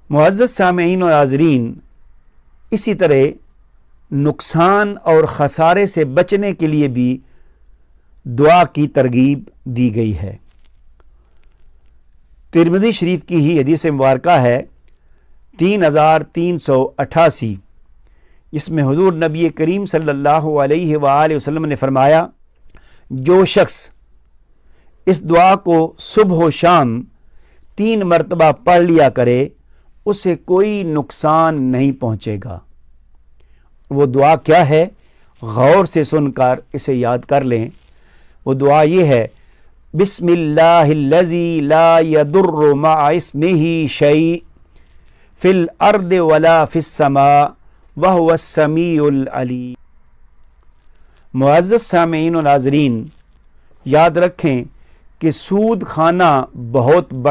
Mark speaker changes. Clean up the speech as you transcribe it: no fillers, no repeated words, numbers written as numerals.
Speaker 1: معزز سامعین و ناظرین، اسی طرح نقصان اور خسارے سے بچنے کے لیے بھی دعا کی ترغیب دی گئی ہے۔ ترمذی شریف کی ہی حدیث مبارکہ ہے 3388، اس میں حضور نبی کریم صلی اللہ علیہ وآلہ وسلم نے فرمایا، جو شخص اس دعا کو صبح و شام 3 مرتبہ پڑھ لیا کرے اسے کوئی نقصان نہیں پہنچے گا۔ وہ دعا کیا ہے؟ غور سے سن کر اسے یاد کر لیں۔ وہ دعا یہ ہے، بسم اللہ الذی لا یضر مع اسمہ شیء فی الارض ولا فی السماء وہو السمیع العلیم۔ معزز سامعین و ناظرین، یاد رکھیں کہ سود کھانا بہت بڑا